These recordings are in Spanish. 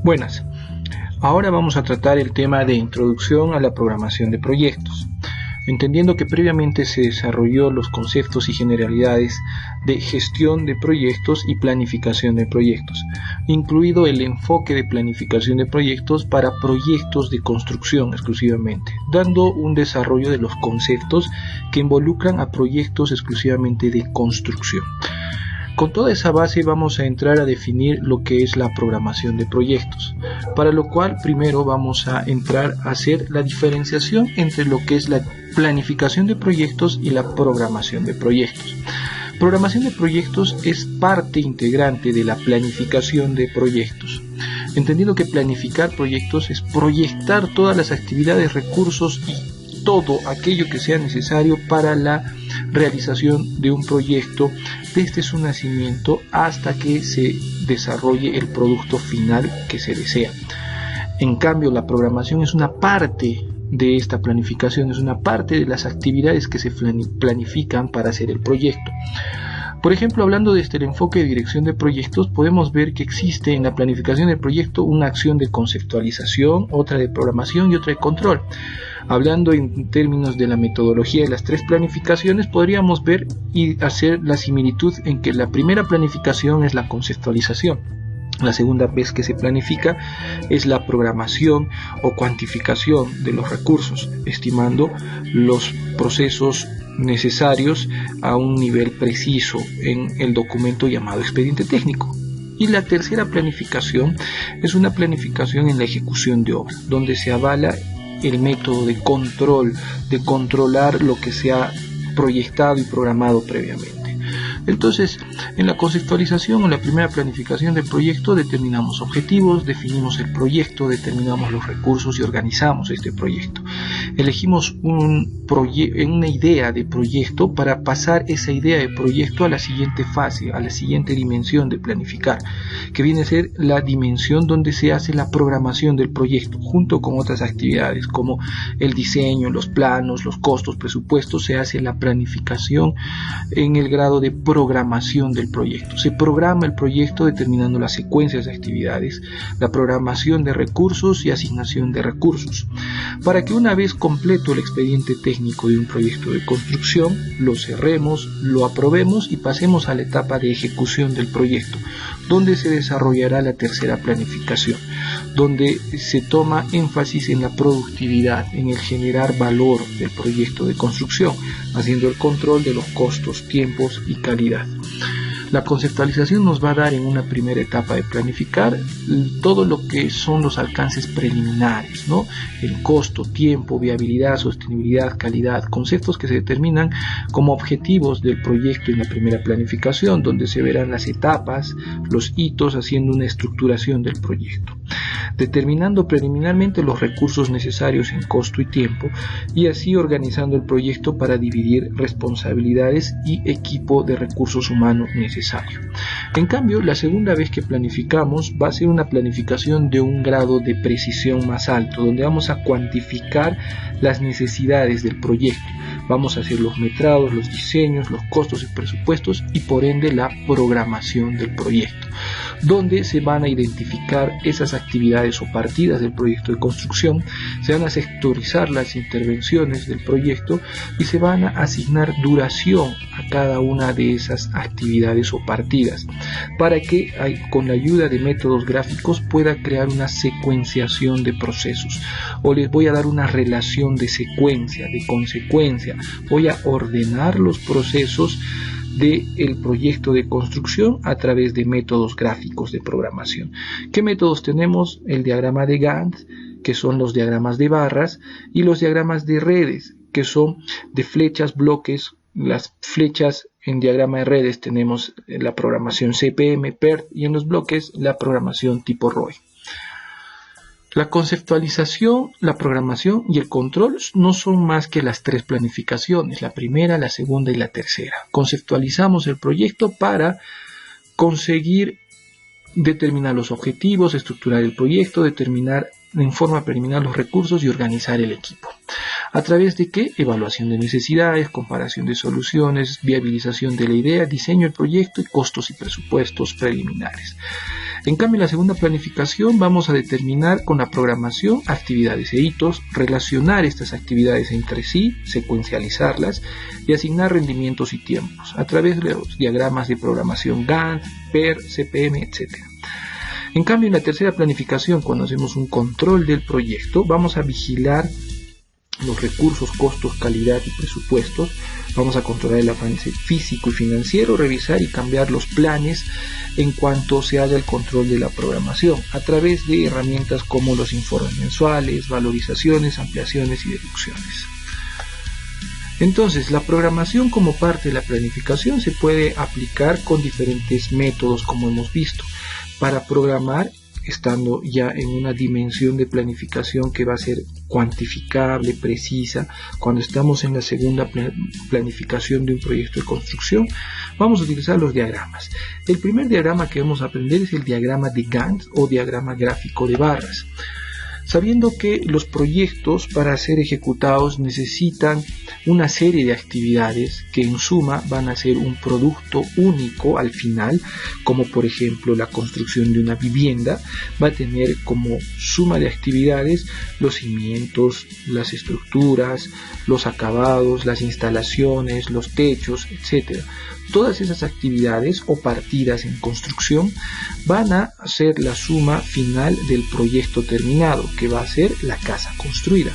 Buenas, ahora vamos a tratar el tema de introducción a la programación de proyectos, entendiendo que previamente se desarrolló los conceptos y generalidades de gestión de proyectos y planificación de proyectos, incluido el enfoque de planificación de proyectos para proyectos de construcción exclusivamente, dando un desarrollo de los conceptos que involucran a proyectos exclusivamente de construcción. Con toda esa base vamos a entrar a definir lo que es la programación de proyectos, para lo cual primero vamos a entrar a hacer la diferenciación entre lo que es la planificación de proyectos y la programación de proyectos. Programación de proyectos es parte integrante de la planificación de proyectos, entendiendo que planificar proyectos es proyectar todas las actividades, recursos y todo aquello que sea necesario para la realización de un proyecto desde su nacimiento hasta que se desarrolle el producto final que se desea. En cambio, la programación es una parte de esta planificación, es una parte de las actividades que se planifican para hacer el proyecto. Por ejemplo, hablando desde el enfoque de dirección de proyectos, podemos ver que existe en la planificación del proyecto una acción de conceptualización, otra de programación y otra de control. Hablando en términos de la metodología de las tres planificaciones, podríamos ver y hacer la similitud en que la primera planificación es la conceptualización. La segunda vez que se planifica es la programación o cuantificación de los recursos, estimando los procesos necesarios a un nivel preciso en el documento llamado expediente técnico. Y la tercera planificación es una planificación en la ejecución de obra, donde se avala el método de control, de controlar lo que se ha proyectado y programado previamente. Entonces, en la conceptualización o la primera planificación del proyecto determinamos objetivos, definimos el proyecto, determinamos los recursos y organizamos este proyecto. Elegimos una idea de proyecto para pasar esa idea de proyecto a la siguiente fase, a la siguiente dimensión de planificar, que viene a ser la dimensión donde se hace la programación del proyecto, junto con otras actividades como el diseño, los planos, los costos, presupuestos. Se hace la planificación en el grado de programación del proyecto. Se programa el proyecto determinando las secuencias de actividades, la programación de recursos y asignación de recursos, para que una vez completo el expediente técnico de un proyecto de construcción, lo cerremos, lo aprobemos y pasemos a la etapa de ejecución del proyecto, donde se desarrollará la tercera planificación, donde se toma énfasis en la productividad, en el generar valor del proyecto de construcción, haciendo el control de los costos, tiempos y calidad. La conceptualización nos va a dar en una primera etapa de planificar todo lo que son los alcances preliminares, ¿no? El costo, tiempo, viabilidad, sostenibilidad, calidad, conceptos que se determinan como objetivos del proyecto en la primera planificación, donde se verán las etapas, los hitos, haciendo una estructuración del proyecto, determinando preliminarmente los recursos necesarios en costo y tiempo, y así organizando el proyecto para dividir responsabilidades y equipo de recursos humanos necesarios. En cambio, la segunda vez que planificamos va a ser una planificación de un grado de precisión más alto, donde vamos a cuantificar las necesidades del proyecto. Vamos a hacer los metrados, los diseños, los costos y presupuestos y por ende la programación del proyecto, donde se van a identificar esas actividades o partidas del proyecto de construcción, se van a sectorizar las intervenciones del proyecto y se van a asignar duración a cada una de esas actividades o partidas, para que con la ayuda de métodos gráficos pueda crear una secuenciación de procesos, o les voy a dar una relación de secuencia, de consecuencia. Voy a ordenar los procesos del proyecto de construcción a través de métodos gráficos de programación. ¿Qué métodos tenemos? El diagrama de Gantt, que son los diagramas de barras, y los diagramas de redes, que son de flechas, bloques. Las flechas en diagrama de redes tenemos la programación CPM, PERT, y en los bloques la programación tipo ROI. La conceptualización, la programación y el control no son más que las tres planificaciones, la primera, la segunda y la tercera. Conceptualizamos el proyecto para conseguir determinar los objetivos, estructurar el proyecto, determinar en forma preliminar los recursos y organizar el equipo. ¿A través de qué? Evaluación de necesidades, comparación de soluciones, viabilización de la idea, diseño del proyecto y costos y presupuestos preliminares. En cambio, en la segunda planificación vamos a determinar con la programación actividades e hitos, relacionar estas actividades entre sí, secuencializarlas y asignar rendimientos y tiempos a través de los diagramas de programación Gantt, PER, CPM, etc. En cambio, en la tercera planificación, cuando hacemos un control del proyecto, vamos a vigilar los recursos, costos, calidad y presupuestos. Vamos a controlar el avance físico y financiero, revisar y cambiar los planes en cuanto se haga el control de la programación a través de herramientas como los informes mensuales, valorizaciones, ampliaciones y deducciones. Entonces, la programación como parte de la planificación se puede aplicar con diferentes métodos, como hemos visto, para programar estando ya en una dimensión de planificación que va a ser cuantificable, precisa. Cuando estamos en la segunda planificación de un proyecto de construcción, vamos a utilizar los diagramas. El primer diagrama que vamos a aprender es el diagrama de Gantt o diagrama gráfico de barras. Sabiendo que los proyectos para ser ejecutados necesitan una serie de actividades que en suma van a ser un producto único al final, como por ejemplo la construcción de una vivienda va a tener como suma de actividades los cimientos, las estructuras, los acabados, las instalaciones, los techos, etc. Todas esas actividades o partidas en construcción van a ser la suma final del proyecto terminado, que va a ser la casa construida.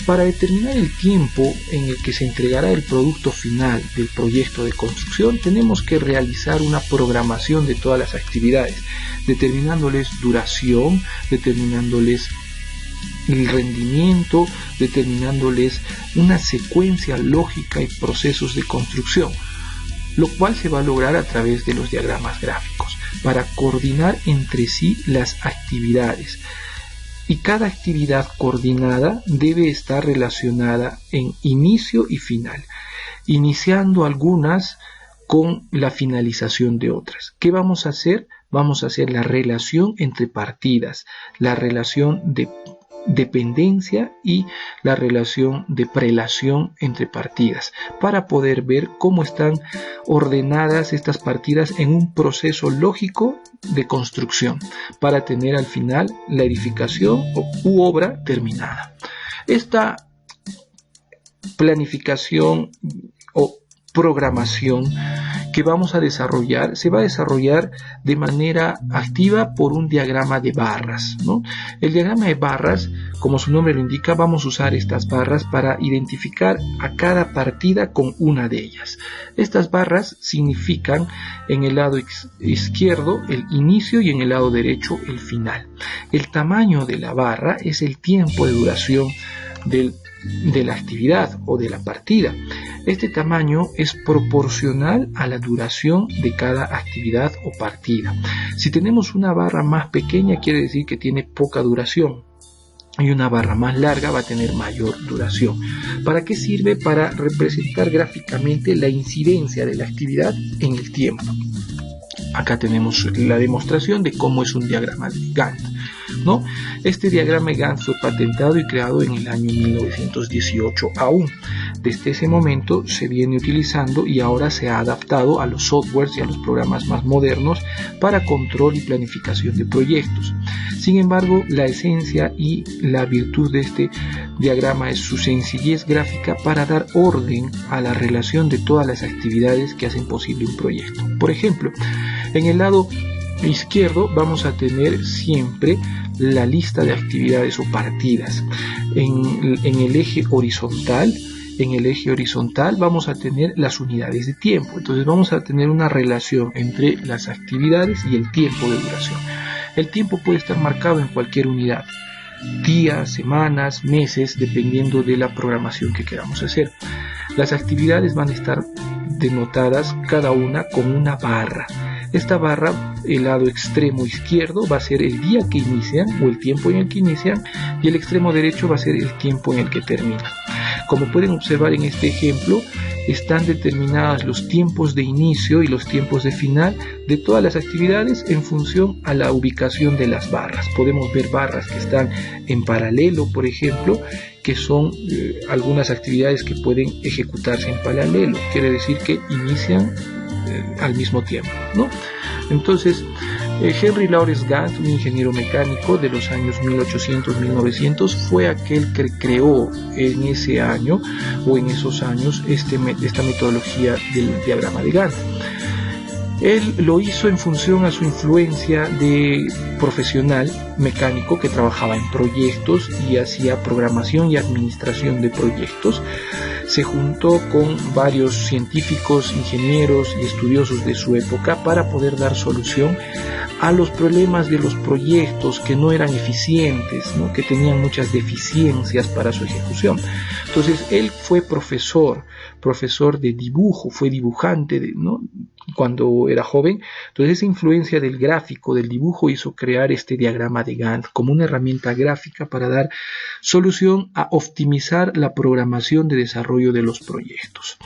Para determinar el tiempo en el que se entregará el producto final del proyecto de construcción, tenemos que realizar una programación de todas las actividades, determinándoles duración, determinándoles el rendimiento, determinándoles una secuencia lógica y procesos de construcción, lo cual se va a lograr a través de los diagramas gráficos para coordinar entre sí las actividades. Y cada actividad coordinada debe estar relacionada en inicio y final, iniciando algunas con la finalización de otras. ¿Qué vamos a hacer? Vamos a hacer la relación entre partidas, la relación de dependencia y la relación de prelación entre partidas, para poder ver cómo están ordenadas estas partidas en un proceso lógico de construcción, para tener al final la edificación u obra terminada. Esta planificación o programación que vamos a desarrollar se va a desarrollar de manera activa por un diagrama de barras, ¿no? El diagrama de barras, como su nombre lo indica, vamos a usar estas barras para identificar a cada partida con una de ellas. Estas barras significan en el lado izquierdo el inicio y en el lado derecho el final. El tamaño de la barra es el tiempo de duración de la actividad o de la partida. Este tamaño es proporcional a la duración de cada actividad o partida. Si tenemos una barra más pequeña, quiere decir que tiene poca duración, y una barra más larga va a tener mayor duración. ¿Para qué sirve? Para representar gráficamente la incidencia de la actividad en el tiempo. Acá tenemos la demostración de cómo es un diagrama de Gantt, ¿no? Este diagrama de Gantt fue patentado y creado en el año 1918 aún. Desde ese momento se viene utilizando y ahora se ha adaptado a los softwares y a los programas más modernos para control y planificación de proyectos. Sin embargo, la esencia y la virtud de este diagrama es su sencillez gráfica para dar orden a la relación de todas las actividades que hacen posible un proyecto. Por ejemplo, en el lado izquierdo vamos a tener siempre la lista de actividades o partidas. En el eje horizontal vamos a tener las unidades de tiempo. Entonces vamos a tener una relación entre las actividades y el tiempo de duración. El tiempo puede estar marcado en cualquier unidad, días, semanas, meses, dependiendo de la programación que queramos hacer. Las actividades van a estar denotadas cada una con una barra. Esta barra, el lado extremo izquierdo va a ser el día que inician o el tiempo en el que inician, y el extremo derecho va a ser el tiempo en el que terminan. Como pueden observar en este ejemplo, están determinadas los tiempos de inicio y los tiempos de final de todas las actividades en función a la ubicación de las barras. Podemos ver barras que están en paralelo, por ejemplo, que son algunas actividades que pueden ejecutarse en paralelo. Quiere decir que inician al mismo tiempo, ¿no? Entonces, Henry Lawrence Gantt, un ingeniero mecánico de los años 1800-1900, fue aquel que creó en ese año o en esos años esta metodología del diagrama de Gantt. Él lo hizo en función a su influencia de profesional mecánico que trabajaba en proyectos y hacía programación y administración de proyectos. Se juntó con varios científicos, ingenieros y estudiosos de su época para poder dar solución a los problemas de los proyectos que no eran eficientes, ¿no? Que tenían muchas deficiencias para su ejecución. Entonces él fue profesor de dibujo, fue dibujante, ¿no? Cuando era joven. Entonces esa influencia del gráfico, del dibujo, hizo crear este diagrama de Gantt como una herramienta gráfica para dar solución a optimizar la programación de desarrollo de los proyectos.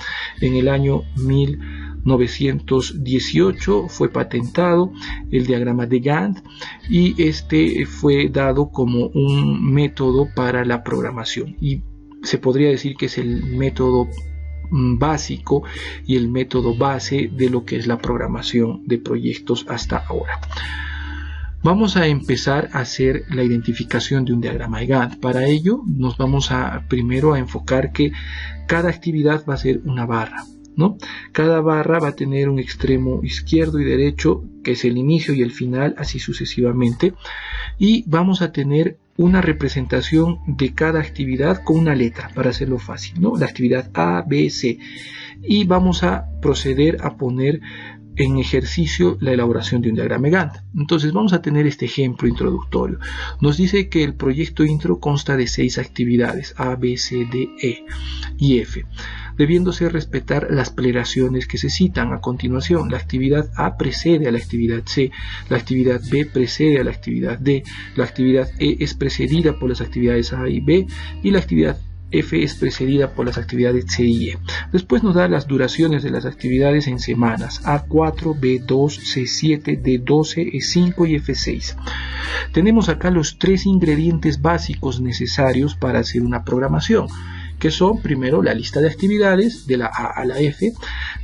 En el año 1918 fue patentado el diagrama de Gantt y este fue dado como un método para la programación, y se podría decir que es el método básico y el método base de lo que es la programación de proyectos hasta ahora. Vamos a empezar a hacer la identificación de un diagrama de Gantt. Para ello nos vamos primero a enfocar que cada actividad va a ser una barra, ¿no? Cada barra va a tener un extremo izquierdo y derecho, que es el inicio y el final, así sucesivamente, y vamos a tener una representación de cada actividad con una letra para hacerlo fácil, ¿no? La actividad A, B, C, y vamos a proceder a poner en ejercicio la elaboración de un diagrama de Gantt. Entonces vamos a tener este ejemplo introductorio. Nos dice que el proyecto intro consta de 6 actividades, A, B, C, D, E y F, debiéndose respetar las pleraciones que se citan a continuación. La actividad A precede a la actividad C, la actividad B precede a la actividad D, la actividad E es precedida por las actividades A y B, y la actividad F es precedida por las actividades C y E. Después nos da las duraciones de las actividades en semanas: A4, B2, C7, D12, E5 y F6. Tenemos acá los 3 ingredientes básicos necesarios para hacer una programación, que son primero la lista de actividades de la A a la F,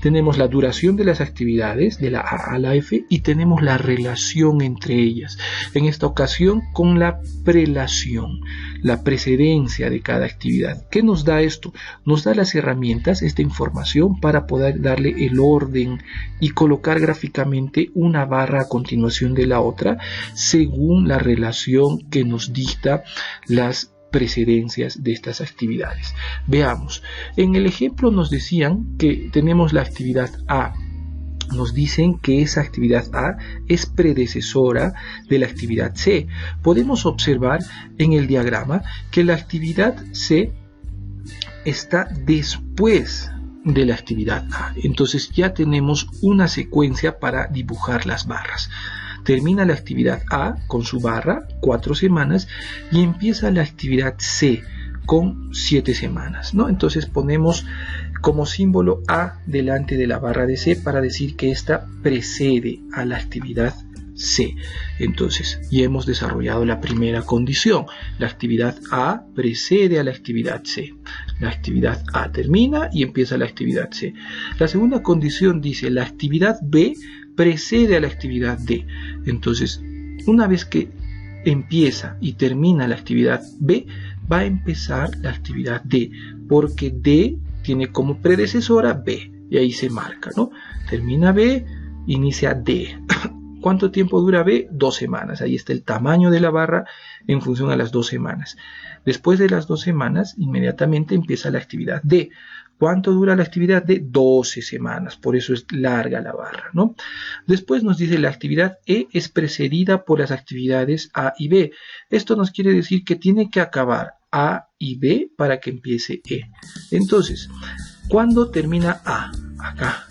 tenemos la duración de las actividades de la A a la F y tenemos la relación entre ellas, en esta ocasión con la prelación, la precedencia de cada actividad. ¿Qué nos da esto? Nos da las herramientas, esta información, para poder darle el orden y colocar gráficamente una barra a continuación de la otra según la relación que nos dicta las precedencias de estas actividades. Veamos, en el ejemplo nos decían que tenemos la actividad A. Nos dicen que esa actividad A es predecesora de la actividad C. Podemos observar en el diagrama que la actividad C está después de la actividad A. Entonces ya tenemos una secuencia para dibujar las barras. Termina la actividad A con su barra, 4 semanas, y empieza la actividad C con 7 semanas, ¿no? Entonces ponemos como símbolo A delante de la barra de C para decir que esta precede a la actividad C. Entonces ya hemos desarrollado la primera condición. La actividad A precede a la actividad C. La actividad A termina y empieza la actividad C. La segunda condición dice la actividad B precede a la actividad D. Entonces, una vez que empieza y termina la actividad B, va a empezar la actividad D, porque D tiene como predecesora B, y ahí se marca, ¿no? Termina B, inicia D. ¿Cuánto tiempo dura B? 2 semanas. Ahí está el tamaño de la barra en función a las 2 semanas. Después de las 2 semanas, inmediatamente empieza la actividad D. ¿Cuánto dura la actividad D? 12 semanas, por eso es larga la barra, ¿no? Después nos dice la actividad E es precedida por las actividades A y B. Esto nos quiere decir que tiene que acabar A y B para que empiece E. Entonces, ¿cuándo termina A? Acá,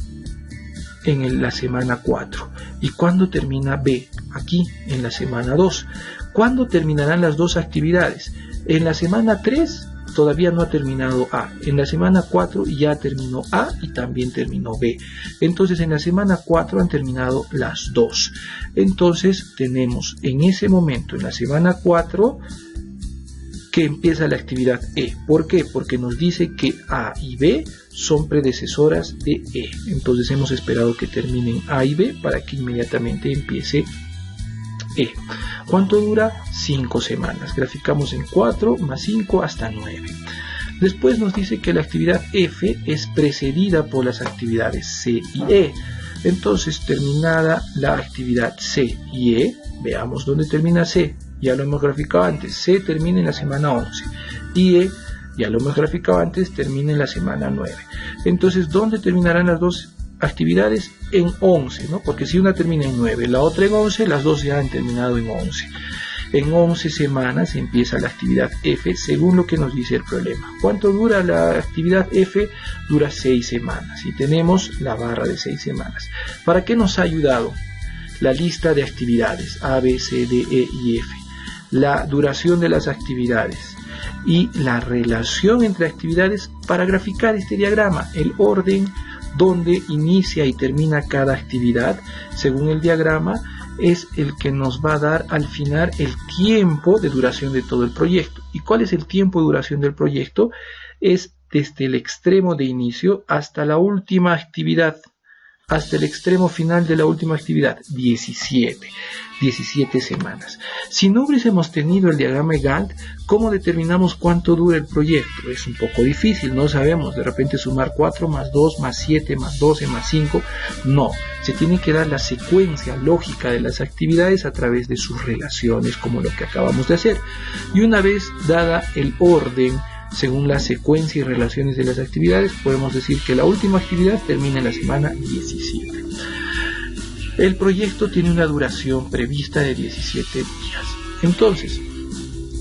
en la semana 4. ¿Y cuándo termina B? Aquí, en la semana 2. ¿Cuándo terminarán las 2 actividades? En la semana 3 todavía no ha terminado A. En la semana 4 ya terminó A y también terminó B. Entonces en la semana 4 han terminado las 2. Entonces tenemos en ese momento, en la semana 4, que empieza la actividad E. ¿Por qué? Porque nos dice que A y B son predecesoras de E. Entonces hemos esperado que terminen A y B para que inmediatamente empiece E. ¿Cuánto dura? 5 semanas. Graficamos en 4 más 5 hasta 9. Después nos dice que la actividad F es precedida por las actividades C y E. Entonces, terminada la actividad C y E, veamos dónde termina C. Ya lo hemos graficado antes. C termina en la semana 11 y E, ya lo hemos graficado antes, termina en la semana 9. Entonces, ¿dónde terminarán las dos actividades? En 11, ¿no? Porque si una termina en 9, la otra en 11, las dos ya han terminado en 11. En 11 semanas empieza la actividad F según lo que nos dice el problema. ¿Cuánto dura la actividad F? Dura 6 semanas y tenemos la barra de 6 semanas. ¿Para qué nos ha ayudado? La lista de actividades A, B, C, D, E y F. La duración de las actividades y la relación entre actividades para graficar este diagrama. El orden donde inicia y termina cada actividad según el diagrama es el que nos va a dar al final el tiempo de duración de todo el proyecto. ¿Y cuál es el tiempo de duración del proyecto? Es desde el extremo de inicio hasta la última actividad, hasta el extremo final de la última actividad, 17 semanas. Si no hubiésemos tenido el diagrama Gantt, ¿cómo determinamos cuánto dura el proyecto? Es un poco difícil, no sabemos de repente sumar 4 más 2 más 7 más 12 más 5, no, se tiene que dar la secuencia lógica de las actividades a través de sus relaciones, como lo que acabamos de hacer. Y una vez dada el orden según la secuencia y relaciones de las actividades, podemos decir que la última actividad termina en la semana 17. El proyecto tiene una duración prevista de 17 días. Entonces,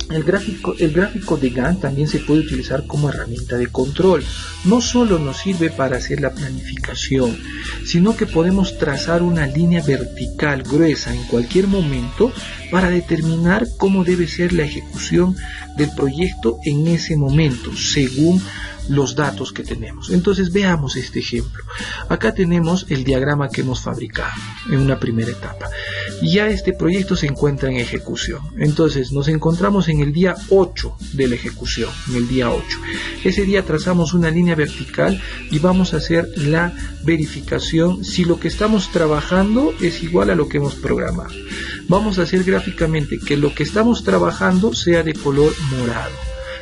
el gráfico de Gantt también se puede utilizar como herramienta de control. No solo nos sirve para hacer la planificación, sino que podemos trazar una línea vertical gruesa en cualquier momento para determinar cómo debe ser la ejecución del proyecto en ese momento, según los datos que tenemos. Entonces veamos este ejemplo. Acá tenemos el diagrama que hemos fabricado en una primera etapa. Ya este proyecto se encuentra en ejecución. Entonces nos encontramos en el día 8 de la ejecución, en el día 8. Ese día trazamos una línea vertical y vamos a hacer la verificación si lo que estamos trabajando es igual a lo que hemos programado. Vamos a hacer gráficamente que lo que estamos trabajando sea de color morado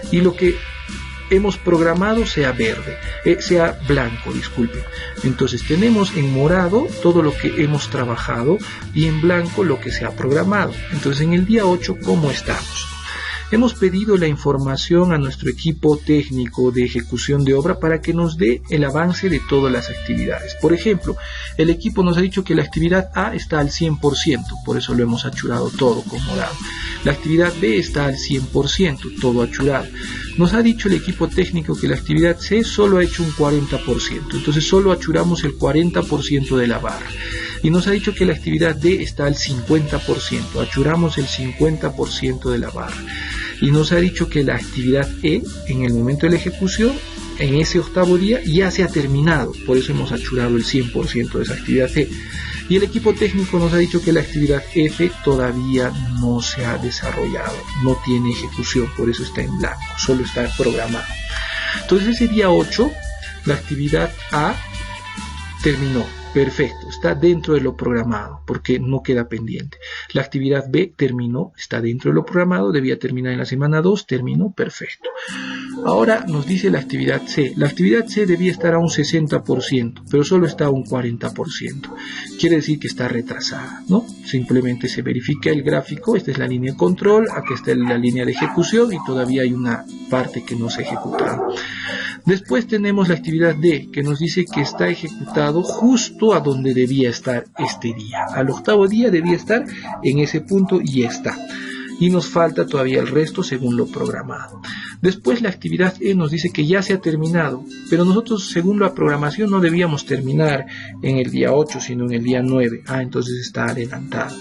y lo que hemos programado sea verde, sea blanco, disculpen. Entonces tenemos en morado todo lo que hemos trabajado y en blanco lo que se ha programado. Entonces en el día 8, ¿cómo estamos? Hemos pedido la información a nuestro equipo técnico de ejecución de obra para que nos dé el avance de todas las actividades. Por ejemplo, el equipo nos ha dicho que la actividad A está al 100%, por eso lo hemos achurado todo con morado. La actividad B está al 100%, todo achurado. Nos ha dicho el equipo técnico que la actividad C solo ha hecho un 40%, entonces solo achuramos el 40% de la barra. Y nos ha dicho que la actividad D está al 50%, achuramos el 50% de la barra. Y nos ha dicho que la actividad E, en el momento de la ejecución, en ese octavo día, ya se ha terminado, por eso hemos achurado el 100% de esa actividad E. Y el equipo técnico nos ha dicho que la actividad F todavía no se ha desarrollado, no tiene ejecución, por eso está en blanco, solo está programado. Entonces ese día 8, la actividad A terminó. Perfecto, está dentro de lo programado porque no queda pendiente. La actividad B terminó, está dentro de lo programado, debía terminar en la semana 2, terminó, perfecto. Ahora nos dice la actividad C. La actividad C debía estar a un 60%, pero solo está a un 40%. Quiere decir que está retrasada, ¿no? Simplemente se verifica el gráfico, esta es la línea de control, aquí está la línea de ejecución y todavía hay una parte que no se ha ejecutado. Después tenemos la actividad D, que nos dice que está ejecutado justo a donde debía estar este día. Al octavo día debía estar en ese punto y está. Y nos falta todavía el resto según lo programado. Después la actividad E nos dice que ya se ha terminado, pero nosotros según la programación no debíamos terminar en el día 8, sino en el día 9. Entonces está adelantado,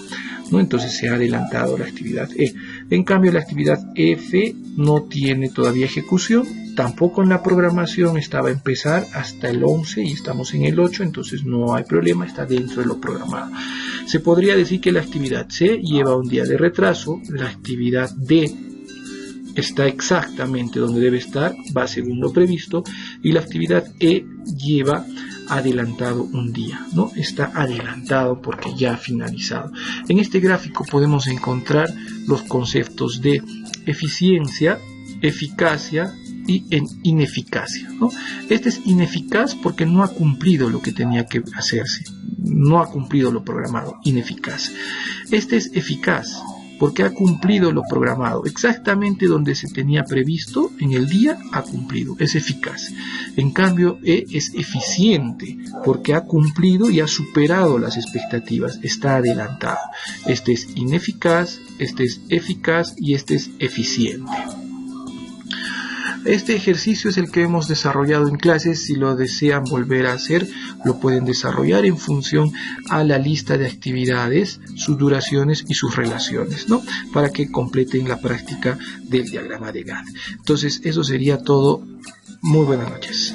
¿no? Entonces se ha adelantado la actividad E. En cambio la actividad F no tiene todavía ejecución, tampoco en la programación estaba a empezar hasta el 11 y estamos en el 8, entonces no hay problema, está dentro de lo programado. Se podría decir que la actividad C lleva un día de retraso, la actividad D está exactamente donde debe estar, va según lo previsto, y la actividad E lleva adelantado un día, ¿no? Está adelantado porque ya ha finalizado. En este gráfico podemos encontrar los conceptos de eficiencia, eficacia y ineficacia, ¿no? Este es ineficaz porque no ha cumplido lo que tenía que hacerse, no ha cumplido lo programado, ineficaz. Este es eficaz porque ha cumplido lo programado, exactamente donde se tenía previsto en el día ha cumplido, es eficaz. En cambio, es eficiente porque ha cumplido y ha superado las expectativas, está adelantado. Este es ineficaz, este es eficaz y este es eficiente. Este ejercicio es el que hemos desarrollado en clases. Si lo desean volver a hacer, lo pueden desarrollar en función a la lista de actividades, sus duraciones y sus relaciones, ¿no? Para que completen la práctica del diagrama de Gantt. Entonces, eso sería todo. Muy buenas noches.